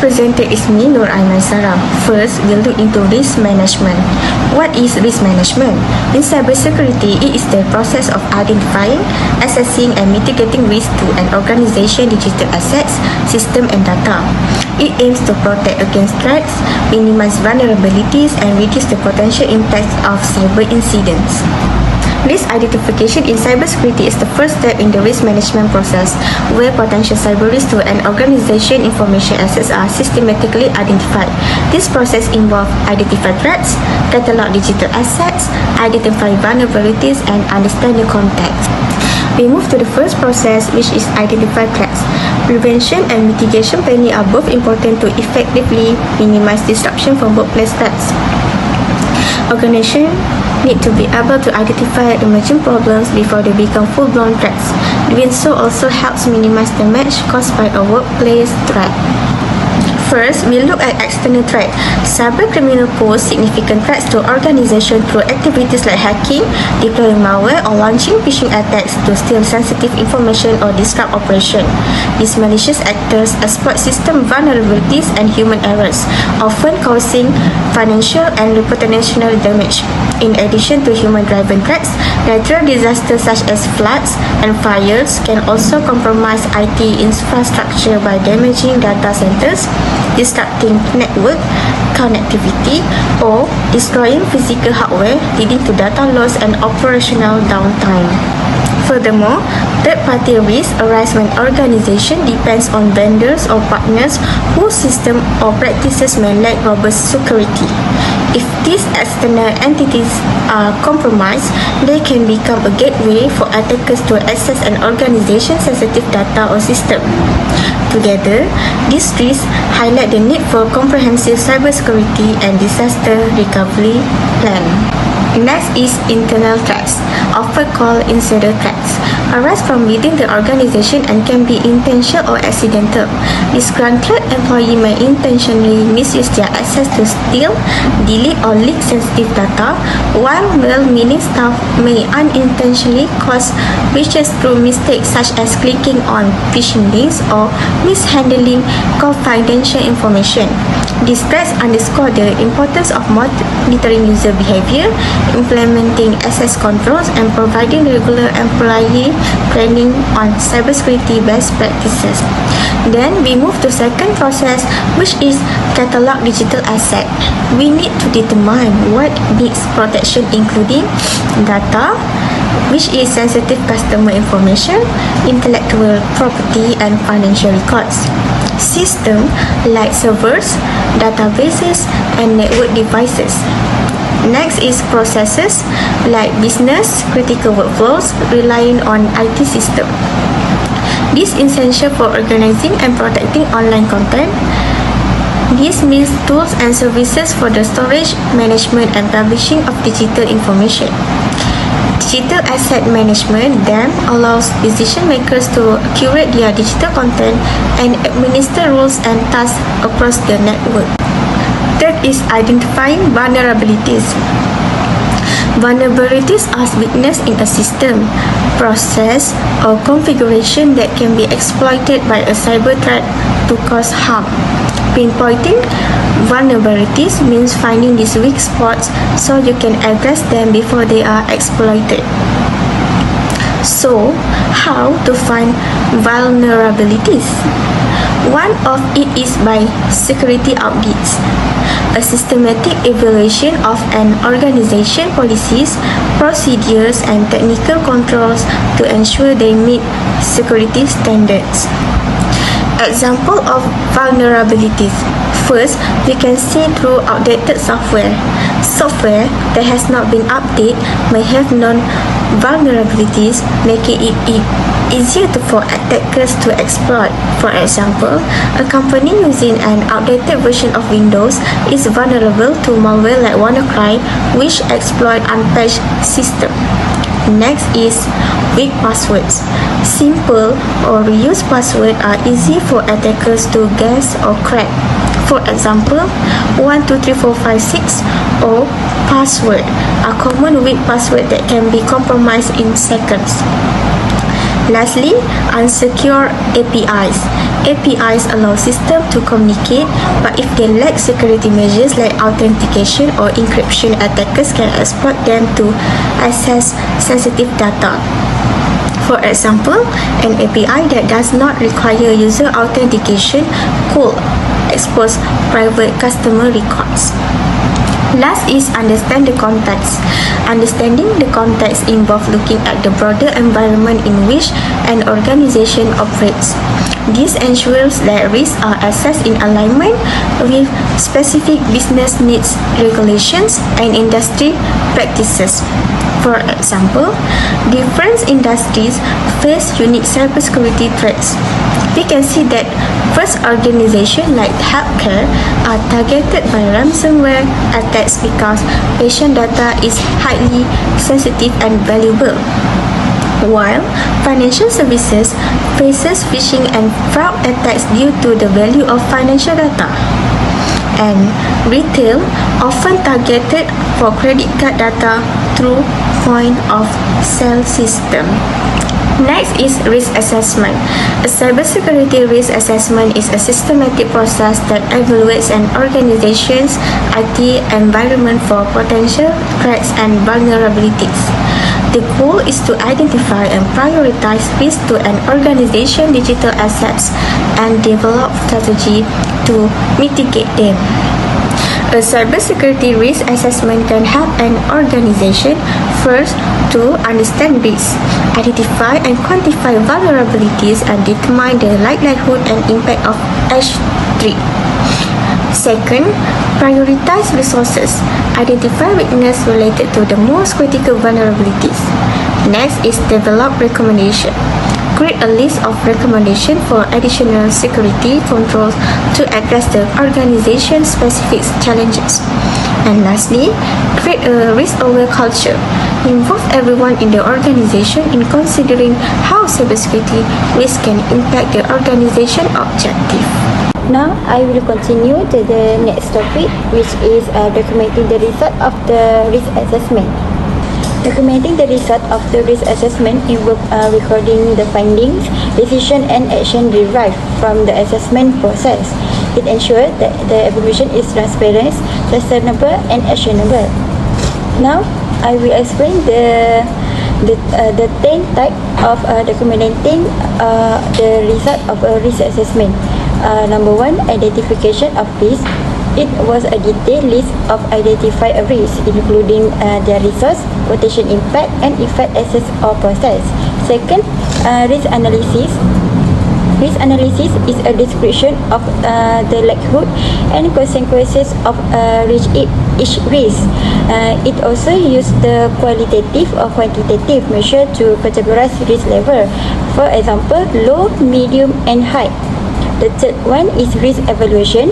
presenter is me, NURUL MAISARAH. First, we'll look into risk management. What is risk management? In cybersecurity, it is the process of identifying, assessing, and mitigating risk to an organization's digital assets, system, and data. It aims to protect against threats, minimize vulnerabilities, and reduce the potential impacts of cyber incidents. Risk identification in cybersecurity is the first step in the risk management process, where potential cyber risks to an organization information assets are systematically identified. This process involves identifying threats, catalog digital assets, identify vulnerabilities, and understand the context. We move to the first process, which is identify threats. Prevention and mitigation planning are both important to effectively minimize disruption from workplace threats. Organizations need to be able to identify emerging problems before they become full-blown threats. Doing so also helps minimize damage caused by a workplace threat. First, we look at external threat. Cybercriminals pose significant threats to organizations through activities like hacking, deploying malware, or launching phishing attacks to steal sensitive information or disrupt operation. These malicious actors exploit system vulnerabilities and human errors, often causing financial and reputational damage. In addition to human-driven threats, natural disasters such as floods and fires can also compromise IT infrastructure by damaging data centers, disrupting network connectivity, or destroying physical hardware, leading to data loss and operational downtime. Furthermore, third-party risks arise when organization depends on vendors or partners whose system or practices may lack robust security. If these external entities are compromised, they can become a gateway for attackers to access an organization's sensitive data or system. Together, these risks highlight the need for comprehensive cybersecurity and disaster recovery plan. Next is internal threats, often called insider threats, arise from within the organization and can be intentional or accidental. Disgruntled employee may intentionally misuse their access to steal, delete, or leak sensitive data, while well-meaning staff may unintentionally cause breaches through mistakes such as clicking on phishing links or mishandling confidential information. These threats underscore the importance of monitoring user behavior, implementing access controls, and providing regular employee training on cybersecurity best practices. Then we move to second process, which is catalog digital asset. We need to determine what needs protection, including data, which is sensitive customer information, intellectual property, and financial records. System like servers, databases, and network devices. Next is processes like business critical workflows relying on IT system. This is essential for organizing and protecting online content. This means tools and services for the storage, management, and publishing of digital information. Digital asset management then allows decision makers to curate their digital content and administer roles and tasks across the network. Third is identifying vulnerabilities. Vulnerabilities are weaknesses in a system, process, or configuration that can be exploited by a cyber threat to cause harm. Pinpointing vulnerabilities means finding these weak spots so you can address them before they are exploited. So, how to find vulnerabilities? One of it is by security audits, a systematic evaluation of an organization policies, procedures, and technical controls to ensure they meet security standards. Example of vulnerabilities. First, we can see through outdated software. Software that has not been updated may have known vulnerabilities, making it easier for attackers to exploit. For example, a company using an outdated version of Windows is vulnerable to malware like WannaCry, which exploit unpatched system. Next is weak passwords. Simple or reused passwords are easy for attackers to guess or crack. For example, 123456 or password are common weak passwords that can be compromised in seconds. Lastly, unsecure APIs. APIs allow systems to communicate, but if they lack security measures like authentication or encryption, attackers can exploit them to access sensitive data. For example, an API that does not require user authentication could expose private customer records. Last is understand the context. Understanding the context involves looking at the broader environment in which an organization operates. This ensures that risks are assessed in alignment with specific business needs, regulations, and industry practices. For example, different industries face unique cybersecurity threats. We can see that first organizations like healthcare are targeted by ransomware attacks because patient data is highly sensitive and valuable, while financial services faces phishing and fraud attacks due to the value of financial data. And retail often targeted for credit card data through point of sale system. Next is risk assessment. A cybersecurity risk assessment is a systematic process that evaluates an organization's IT environment for potential threats and vulnerabilities. The goal is to identify and prioritize risks to an organization's digital assets and develop strategy to mitigate them. A cybersecurity risk assessment can help an organization first to understand risks, identify and quantify vulnerabilities, and determine the likelihood and impact of each threat. Second, prioritize resources. Identify weaknesses related to the most critical vulnerabilities. Next is develop recommendation. Create a list of recommendations for additional security controls to address the organization's specific challenges. And lastly, create a risk-aware culture. Involve everyone in the organization in considering how cybersecurity risk can impact the organization objective. Now, I will continue to the next topic, which is documenting the result of the risk assessment. Documenting the result of the risk assessment involves recording the findings, decision, and action derived from the assessment process. It ensures that the evaluation is transparent, sustainable, and actionable. Now, I will explain the 10 types of documenting the result of a risk assessment. Number 1, identification of risk. It was a detailed list of identified risks, including their resource, potential impact, and effect assess or process. Second, risk analysis. Risk analysis is a description of the likelihood and consequences of each risk. It also uses the qualitative or quantitative measure to categorize risk level. For example, low, medium, and high. The third one is risk evaluation.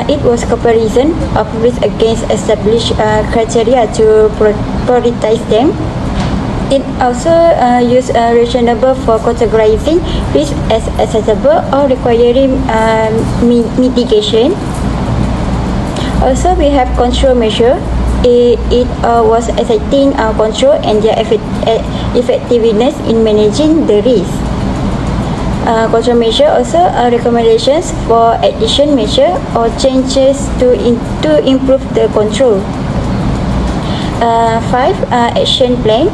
It was comparison of risk against established criteria to prioritize them. It also uses reasonable for categorizing risk as acceptable or requiring mitigation. Also, we have control measure. It was assessing control and their effectiveness in managing the risk. Control measure also recommendations for addition measure or changes to improve the control. 5. Action plan.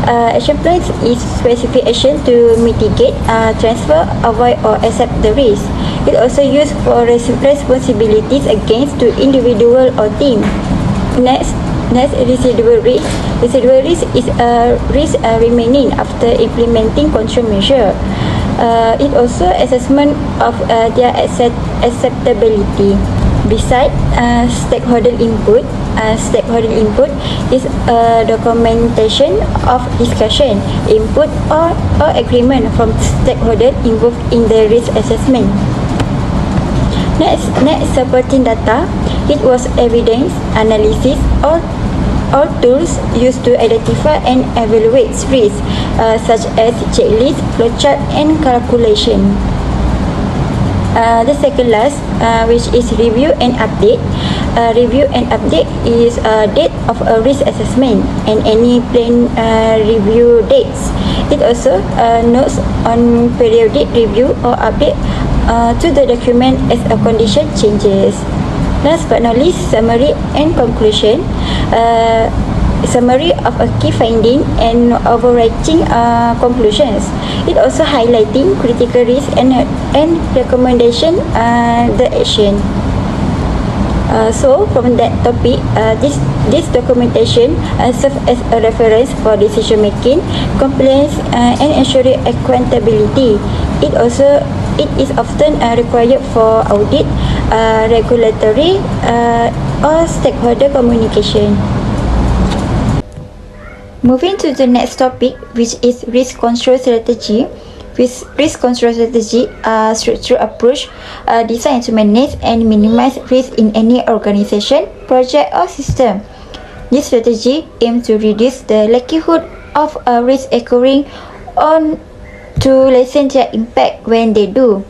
Action plan is specific action to mitigate, transfer, avoid, or accept the risk. It also used for responsibilities against to individual or team. Next, residual risk. Residual risk is a risk remaining after implementing control measure. It also assessment of their acceptability. Besides stakeholder input, is a documentation of discussion, input, or agreement from stakeholders involved in the risk assessment. Next, supporting data. It was evidence, analysis, or tools used to identify and evaluate risks, such as checklist, flowchart, and calculation. The second last, which is review and update. Review and update is a date of a risk assessment and any planned review dates. It also notes on periodic review or update to the document as a condition changes. Last but not least, summary and conclusion. Summary of a key finding and overarching conclusions. It also highlighting critical risk and recommendation the action. So from that topic, this documentation serves as a reference for decision making, compliance, and ensuring accountability. It is often required for audit, regulatory, or stakeholder communication. Moving to the next topic, which is risk control strategy. With risk control strategy, a structured approach designed to manage and minimize risk in any organization, project, or system. This strategy aims to reduce the likelihood of a risk occurring on to lessen their impact when they do.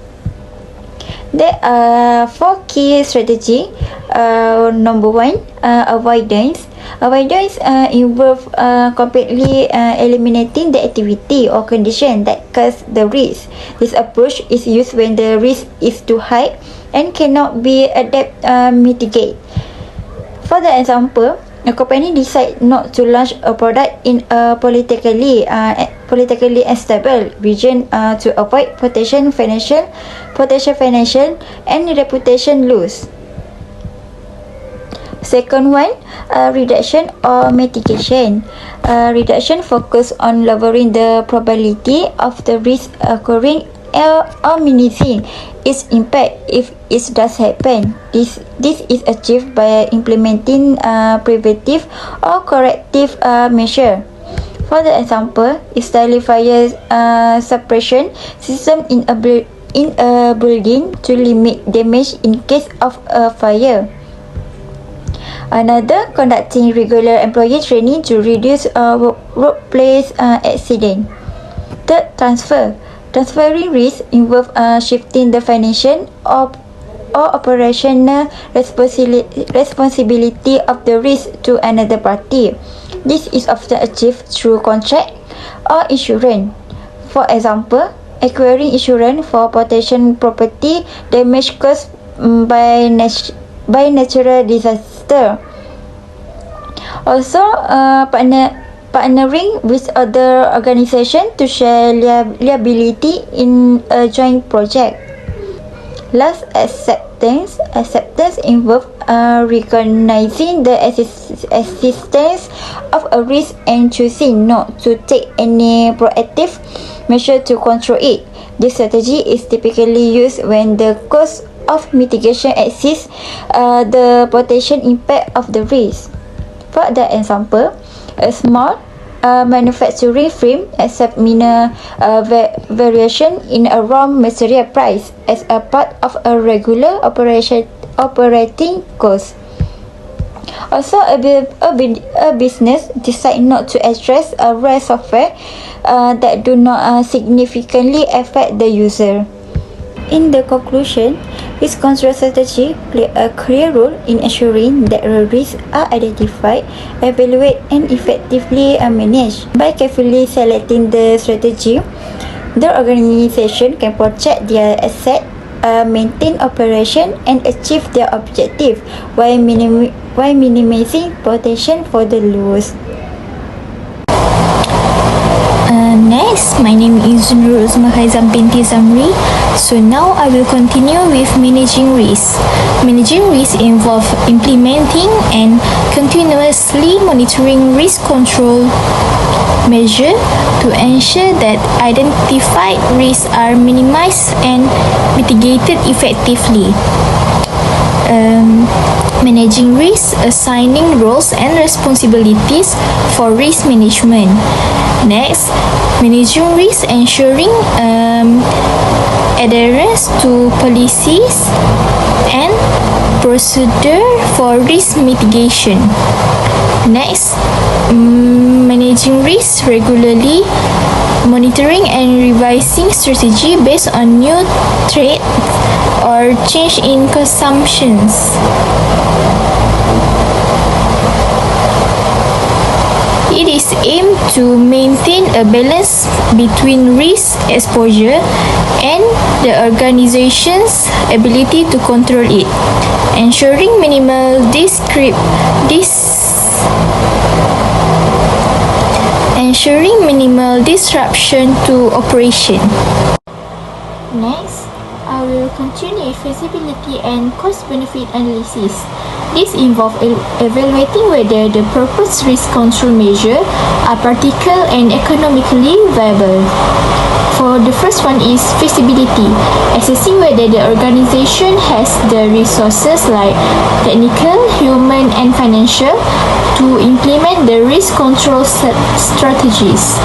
There are 4 key strategies. Number 1, avoidance. Avoidance involves completely eliminating the activity or condition that cause the risk. This approach is used when the risk is too high and cannot be mitigated. For the example, a company decides not to launch a product in a politically unstable region to avoid potential financial and reputation loss. Second one, reduction or mitigation. Reduction focus on lowering the probability of the risk occurring or minimizing its impact if it does happen. This is achieved by implementing preventive or corrective measure. For the example, install fire suppression system in a building to limit damage in case of a fire. Another, conducting regular employee training to reduce workplace accident. Third, transferring risk involves shifting the financial or operational responsibility of the risk to another party. This is often achieved through contract or insurance. For example, acquiring insurance for potential property damage caused by natural disaster. Also, partnering with other organizations to share liability in a joint project. Last, acceptance. Acceptance involves recognizing the existence of a risk and choosing not to take any proactive measure to control it. This strategy is typically used when the cost of mitigation exceeds the potential impact of the risk. For the example, a small manufacturing firm accepts minor variation in a raw material price as a part of a regular operating cost. Also, a business decides not to address a rare software that do not significantly affect the user. In the conclusion, risk control strategy play a clear role in ensuring that risks are identified, evaluated, and effectively managed. By carefully selecting the strategy, the organization can protect their assets, maintain operation, and achieve their objective while minimizing potential for the loss. Next, my name is NURUL KHAIZAM BINTI ZAMERI. So now I will continue with managing risk. Managing risk involves implementing and continuously monitoring risk control measures to ensure that identified risks are minimized and mitigated effectively. Managing risk, assigning roles and responsibilities for risk management. Next, managing risk, ensuring adherence to policies and procedure for risk mitigation. Next, managing risk regularly, monitoring and revising strategy based on new threats or change in consumptions. It is aimed to maintain a balance between risk exposure and the organization's ability to control it, ensuring minimal disruption to operation. Next, I will continue with feasibility and cost-benefit analysis. This involves evaluating whether the proposed risk control measures are practical and economically viable. For the first one is feasibility, assessing whether the organization has the resources like technical, human and financial to implement the risk control strategies.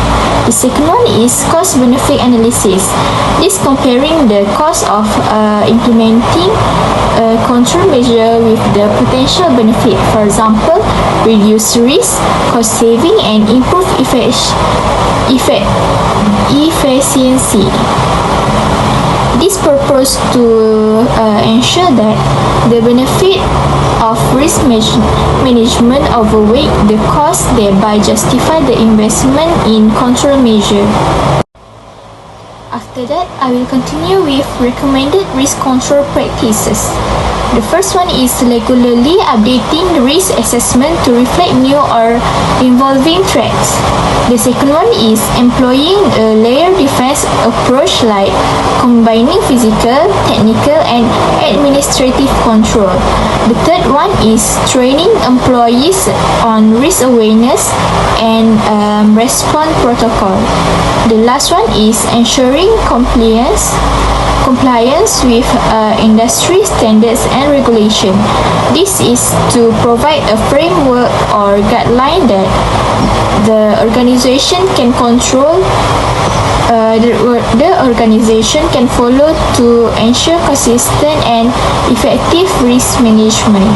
The second one is cost-benefit analysis. This comparing the cost of implementing a control measure with the potential benefit. For example, reduce risk, cost saving and improve efficiency. This purpose to ensure that the benefit of risk management outweigh the cost, thereby justify the investment in control measure. After that, I will continue with recommended risk control practices. The first one is regularly updating the risk assessment to reflect new or evolving threats. The second one is employing a layered defense approach like combining physical, technical and administrative control. The third one is training employees on risk awareness and response protocol. The last one is ensuring compliance with industry standards and regulation. This is to provide a framework or guideline that the organization can control. The organization can follow to ensure consistent and effective risk management.